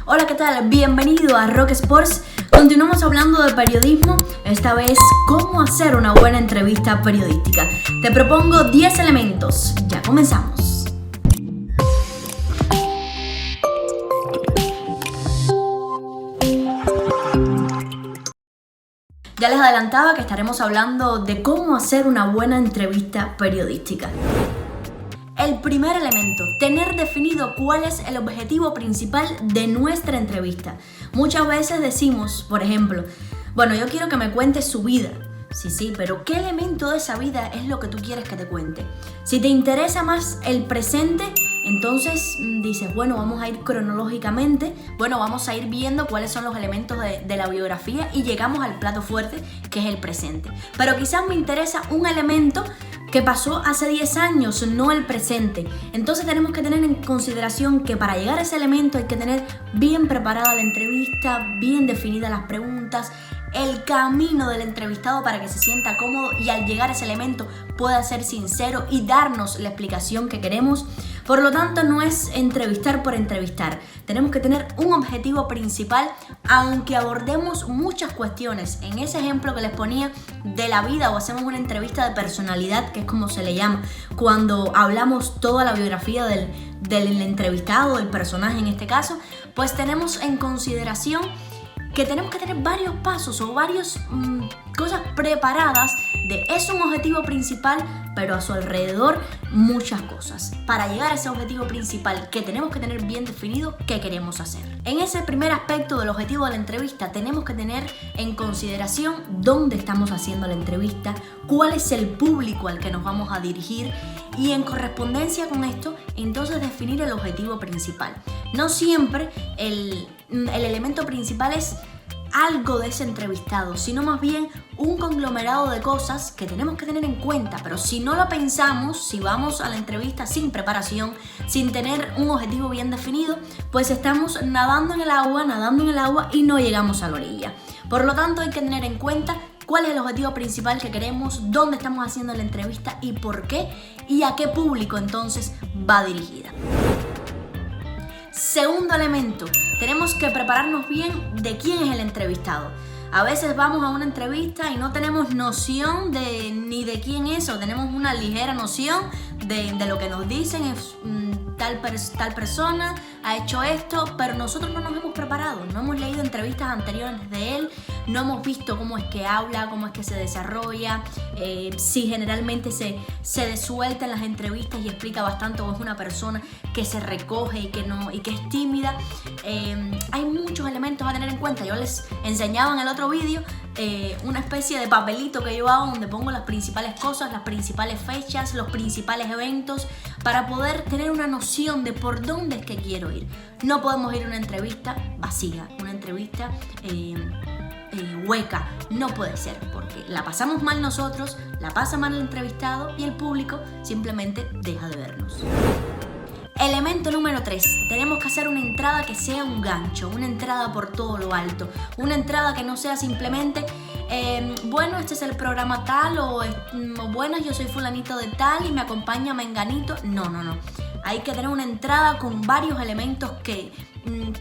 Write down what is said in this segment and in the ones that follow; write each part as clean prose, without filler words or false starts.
Hola, ¿qué tal? Bienvenido a Rock Sports. Continuamos hablando de periodismo, esta vez cómo hacer una buena entrevista periodística. Te propongo 10 elementos. Ya comenzamos. Ya les adelantaba que estaremos hablando de cómo hacer una buena entrevista periodística. El primer elemento, tener definido cuál es el objetivo principal de nuestra entrevista. Muchas veces decimos, por ejemplo, bueno, yo quiero que me cuentes su vida. Sí, pero ¿qué elemento de esa vida es lo que tú quieres que te cuente? Si te interesa más el presente, entonces dices, bueno, vamos a ir cronológicamente, vamos a ir viendo cuáles son los elementos de la biografía y llegamos al plato fuerte, que es el presente. Pero quizás me interesa un elemento que pasó hace 10 años, no el presente. Entonces tenemos que tener en consideración que para llegar a ese elemento hay que tener bien preparada la entrevista, bien definidas las preguntas, el camino del entrevistado para que se sienta cómodo y al llegar a ese elemento pueda ser sincero y darnos la explicación que queremos. Por lo tanto, no es entrevistar por entrevistar. Tenemos que tener un objetivo principal, aunque abordemos muchas cuestiones. En ese ejemplo que les ponía de la vida o hacemos una entrevista de personalidad, que es como se le llama, cuando hablamos toda la biografía del entrevistado, del personaje en este caso, pues tenemos en consideración que tenemos que tener varios pasos o varias cosas preparadas de es un objetivo principal, pero a su alrededor muchas cosas para llegar a ese objetivo principal que tenemos que tener bien definido qué queremos hacer. En ese primer aspecto del objetivo de la entrevista tenemos que tener en consideración dónde estamos haciendo la entrevista, cuál es el público al que nos vamos a dirigir y en correspondencia con esto entonces definir el objetivo principal. No siempre el elemento principal es algo de ese entrevistado, sino más bien un conglomerado de cosas que tenemos que tener en cuenta, pero si no lo pensamos, si vamos a la entrevista sin preparación, sin tener un objetivo bien definido, pues estamos nadando en el agua y no llegamos a la orilla. Por lo tanto, hay que tener en cuenta cuál es el objetivo principal que queremos, dónde estamos haciendo la entrevista y por qué, y a qué público entonces va dirigida. Segundo elemento, tenemos que prepararnos bien de quién es el entrevistado. A veces vamos a una entrevista y no tenemos noción ni de quién es, o tenemos una ligera noción de lo que nos dicen, es tal persona ha hecho esto, pero nosotros no nos hemos preparado, no hemos leído entrevistas anteriores de él, no hemos visto cómo es que habla, cómo es que se desarrolla, si generalmente se desuelta en las entrevistas y explica bastante, o es una persona que se recoge y que es tímida. Hay muchos elementos a tener en cuenta. Yo les enseñaba en el otro vídeo una especie de papelito que yo hago donde pongo las principales cosas, las principales fechas, los principales eventos para poder tener una noción de por dónde es que quiero ir. No podemos ir a una entrevista vacía, una entrevista hueca, no puede ser, porque la pasamos mal nosotros, la pasa mal el entrevistado y el público simplemente deja de vernos. Elemento número 3, tenemos que hacer una entrada que sea un gancho, una entrada por todo lo alto, una entrada que no sea simplemente bueno, este es el programa tal o bueno, yo soy fulanito de tal y me acompaña menganito. No. Hay que tener una entrada con varios elementos que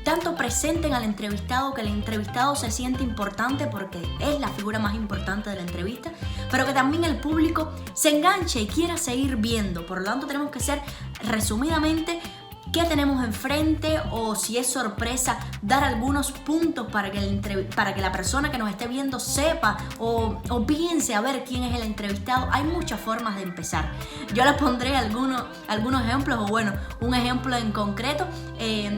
tanto presenten al entrevistado, que el entrevistado se siente importante porque es la figura más importante de la entrevista, pero que también el público se enganche y quiera seguir viendo. Por lo tanto, tenemos que ser resumidamente qué tenemos enfrente, o si es sorpresa, dar algunos puntos para que la persona que nos esté viendo sepa o piense a ver quién es el entrevistado. Hay muchas formas de empezar. Yo les pondré algunos ejemplos, o bueno, un ejemplo en concreto.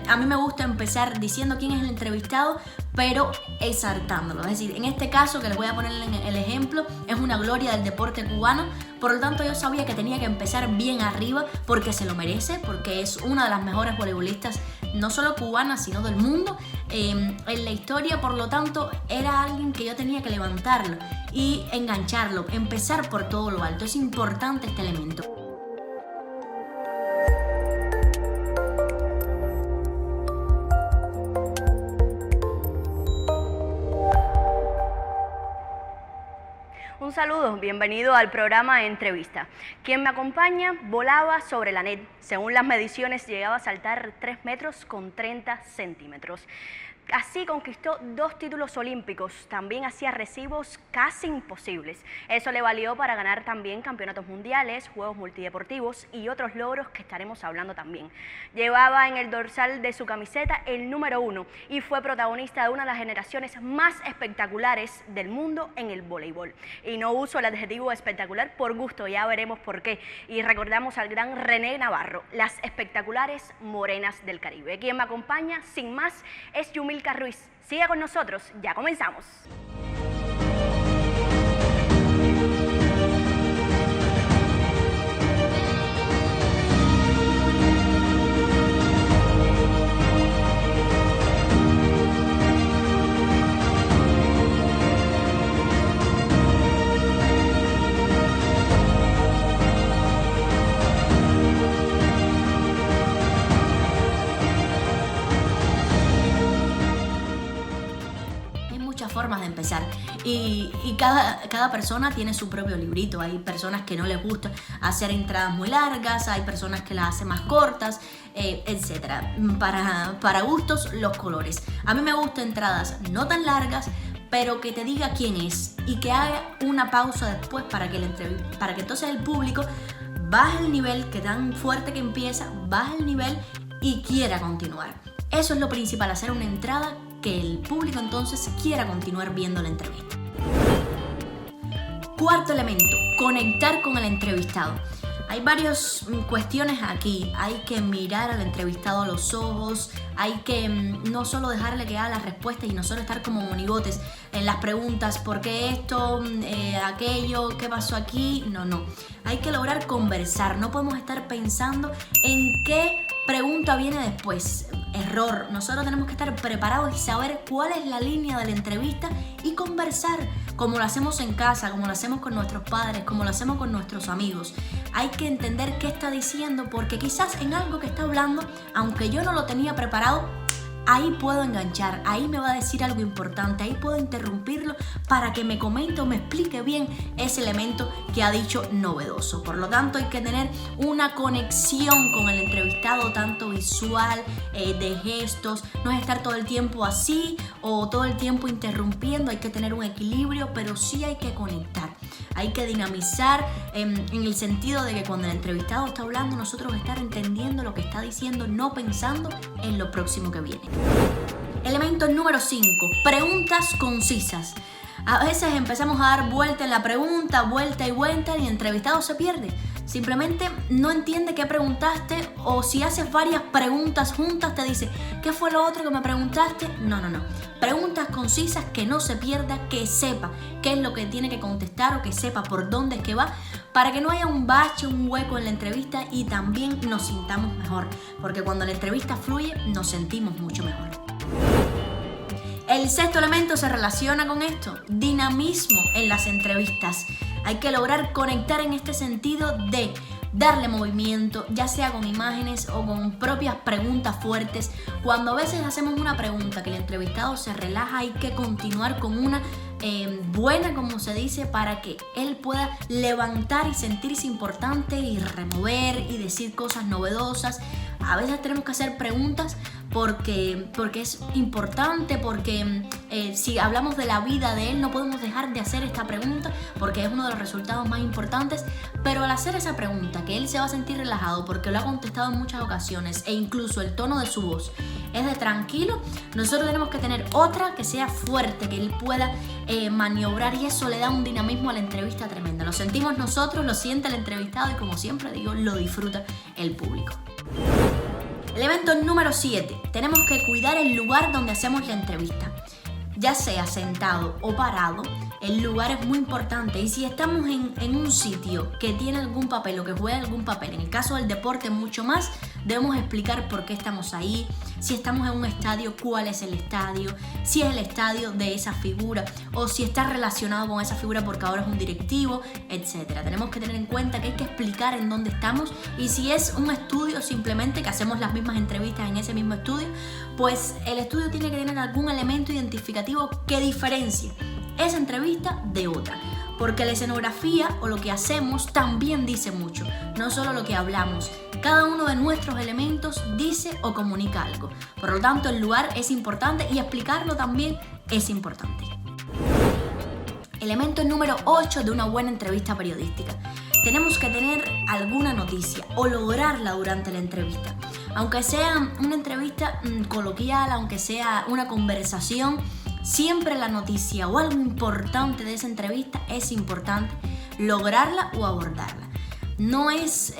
A mí me gusta empezar diciendo quién es el entrevistado, pero exaltándolo. Es decir, en este caso que les voy a poner el ejemplo, es una gloria del deporte cubano. Por lo tanto, yo sabía que tenía que empezar bien arriba porque se lo merece, porque es una de las mejores voleibolistas, no solo cubanas, sino del mundo en la historia. Por lo tanto, era alguien que yo tenía que levantarlo y engancharlo, empezar por todo lo alto. Es importante este elemento. saludo, bienvenido al programa Entrevista. Quien me acompaña volaba sobre la net Según las mediciones, llegaba a saltar 3 metros con 30 centímetros. Así conquistó 2 títulos olímpicos, también hacía recibos casi imposibles. Eso le valió para ganar también campeonatos mundiales, juegos multideportivos y otros logros que estaremos hablando también. Llevaba en el dorsal de su camiseta el número 1 y fue protagonista de una de las generaciones más espectaculares del mundo en el voleibol. Y no uso el adjetivo espectacular por gusto, ya veremos por qué. Y recordamos al gran René Navarro, las espectaculares morenas del Caribe. Quien me acompaña, sin más, es Yumil Ruiz. Siga con nosotros, ya comenzamos. Formas de empezar y cada persona tiene su propio librito. Hay personas que no les gusta hacer entradas muy largas, hay personas que las hacen más cortas, etcétera. Para gustos los colores. A mí me gustan entradas no tan largas, pero que te diga quién es y que haga una pausa después para que entonces el público baje el nivel, que tan fuerte que empieza, baje el nivel y quiera continuar. Eso es lo principal, hacer una entrada que el público entonces quiera continuar viendo la entrevista. Cuarto elemento, conectar con el entrevistado. Hay varias cuestiones aquí. Hay que mirar al entrevistado a los ojos, hay que no solo dejarle que haga las respuestas y no solo estar como monigotes en las preguntas, ¿por qué esto, aquello, qué pasó aquí? No. Hay que lograr conversar, no podemos estar pensando en qué pregunta viene después. Error. Nosotros tenemos que estar preparados y saber cuál es la línea de la entrevista y conversar, como lo hacemos en casa, como lo hacemos con nuestros padres, como lo hacemos con nuestros amigos. Hay que entender qué está diciendo, porque quizás en algo que está hablando, aunque yo no lo tenía preparado, ahí puedo enganchar, ahí me va a decir algo importante, ahí puedo interrumpirlo para que me comente o me explique bien ese elemento que ha dicho novedoso. Por lo tanto, hay que tener una conexión con el entrevistado, tanto visual, de gestos, no es estar todo el tiempo así o todo el tiempo interrumpiendo, hay que tener un equilibrio, pero sí hay que conectar. Hay que dinamizar en el sentido de que cuando el entrevistado está hablando, nosotros estar entendiendo lo que está diciendo, no pensando en lo próximo que viene. Elemento número 5, preguntas concisas. A veces empezamos a dar vuelta en la pregunta, vuelta y el entrevistado se pierde. Simplemente no entiende qué preguntaste, o si haces varias preguntas juntas te dice, ¿qué fue lo otro que me preguntaste? No. Preguntas concisas, que no se pierda, que sepa qué es lo que tiene que contestar o que sepa por dónde es que va, para que no haya un bache, un hueco en la entrevista y también nos sintamos mejor, porque cuando la entrevista fluye nos sentimos mucho mejor. El sexto elemento se relaciona con esto, dinamismo en las entrevistas. Hay que lograr conectar en este sentido de darle movimiento, ya sea con imágenes o con propias preguntas fuertes. Cuando a veces hacemos una pregunta que el entrevistado se relaja, hay que continuar con una buena, como se dice, para que él pueda levantar y sentirse importante y remover y decir cosas novedosas. A veces tenemos que hacer preguntas porque es importante, porque si hablamos de la vida de él no podemos dejar de hacer esta pregunta porque es uno de los resultados más importantes. Pero al hacer esa pregunta, que él se va a sentir relajado porque lo ha contestado en muchas ocasiones e incluso el tono de su voz es de tranquilo, nosotros tenemos que tener otra que sea fuerte, que él pueda maniobrar, y eso le da un dinamismo a la entrevista tremenda. Lo sentimos nosotros, lo siente el entrevistado y, como siempre digo, lo disfruta el público. Elemento número 7. Tenemos que cuidar el lugar donde hacemos la entrevista. Ya sea sentado o parado, el lugar es muy importante. Y si estamos en un sitio que tiene algún papel o que juega algún papel, en el caso del deporte mucho más, debemos explicar por qué estamos ahí. Si estamos en un estadio, cuál es el estadio, si es el estadio de esa figura o si está relacionado con esa figura porque ahora es un directivo, etc. Tenemos que tener en cuenta que hay que explicar en dónde estamos, y si es un estudio simplemente que hacemos las mismas entrevistas en ese mismo estudio, pues el estudio tiene que tener algún elemento identificativo que diferencie esa entrevista de otra. Porque la escenografía o lo que hacemos también dice mucho, no solo lo que hablamos. Cada uno de nuestros elementos dice o comunica algo. Por lo tanto, el lugar es importante y explicarlo también es importante. Elemento número 8 de una buena entrevista periodística. Tenemos que tener alguna noticia o lograrla durante la entrevista. Aunque sea una entrevista coloquial, aunque sea una conversación, siempre la noticia o algo importante de esa entrevista es importante lograrla o abordarla. No es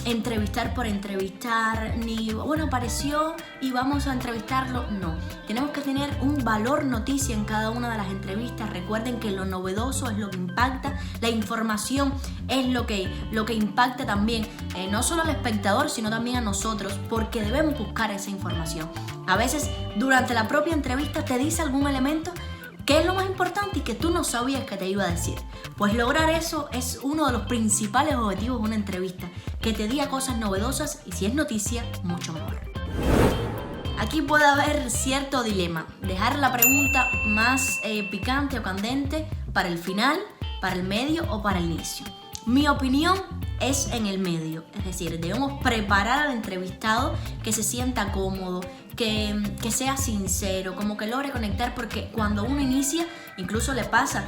entrevistar por entrevistar, ni bueno, apareció y vamos a entrevistarlo, no. Tenemos que tener un valor noticia en cada una de las entrevistas. Recuerden que lo novedoso es lo que impacta, la información es lo que impacta también, no solo al espectador, sino también a nosotros, porque debemos buscar esa información. A veces, durante la propia entrevista te dice algún elemento que es lo más importante y que tú no sabías que te iba a decir. Pues lograr eso es uno de los principales objetivos de una entrevista, que te diga cosas novedosas y si es noticia, mucho mejor. Aquí puede haber cierto dilema, dejar la pregunta más picante o candente para el final, para el medio o para el inicio. Mi opinión es en el medio, es decir, debemos preparar al entrevistado que se sienta cómodo, que sea sincero, como que logre conectar, porque cuando uno inicia, incluso le pasa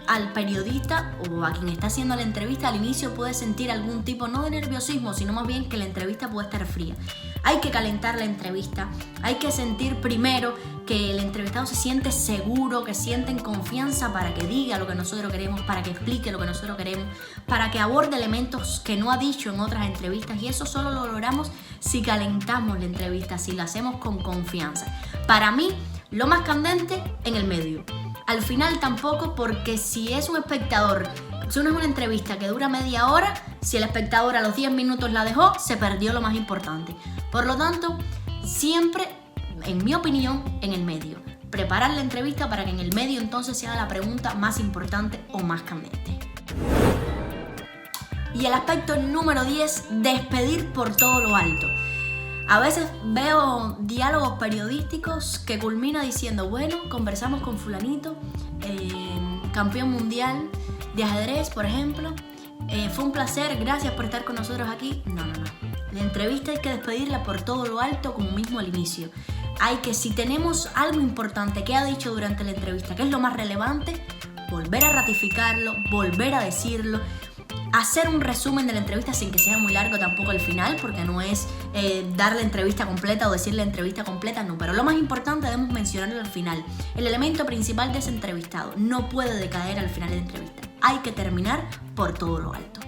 al periodista o a quien está haciendo la entrevista, al inicio puede sentir algún tipo, no de nerviosismo, sino más bien que la entrevista puede estar fría. Hay que calentar la entrevista, hay que sentir primero que el entrevistado se siente seguro, que siente en confianza para que diga lo que nosotros queremos, para que explique lo que nosotros queremos, para que aborde elementos que no ha dicho en otras entrevistas, y eso solo lo logramos si calentamos la entrevista, si la hacemos con confianza. Para mí, lo más candente en el medio. Al final tampoco, porque si es un espectador, si no es una entrevista que dura media hora, si el espectador a los 10 minutos la dejó, se perdió lo más importante. Por lo tanto, siempre, en mi opinión, en el medio. Preparar la entrevista para que en el medio entonces sea la pregunta más importante o más candente. Y el aspecto número 10, despedir por todo lo alto. A veces veo diálogos periodísticos que culmina diciendo, bueno, conversamos con fulanito, campeón mundial de ajedrez, por ejemplo. Fue un placer, gracias por estar con nosotros aquí. No. La entrevista hay que despedirla por todo lo alto, como mismo al inicio. Hay que, si tenemos algo importante que ha dicho durante la entrevista, que es lo más relevante, volver a ratificarlo, volver a decirlo, hacer un resumen de la entrevista sin que sea muy largo tampoco al final, porque no es dar la entrevista completa o decir la entrevista completa, no. Pero lo más importante debemos mencionarlo al final. El elemento principal de ese entrevistado no puede decaer al final de la entrevista. Hay que terminar por todo lo alto.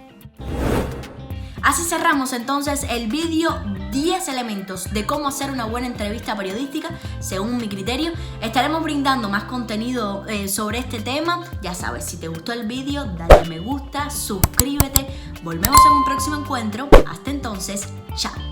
Así cerramos entonces el vídeo 10 elementos de cómo hacer una buena entrevista periodística según mi criterio. Estaremos brindando más contenido sobre este tema. Ya sabes, si te gustó el vídeo, dale me gusta, suscríbete. Volvemos en un próximo encuentro. Hasta entonces, chao.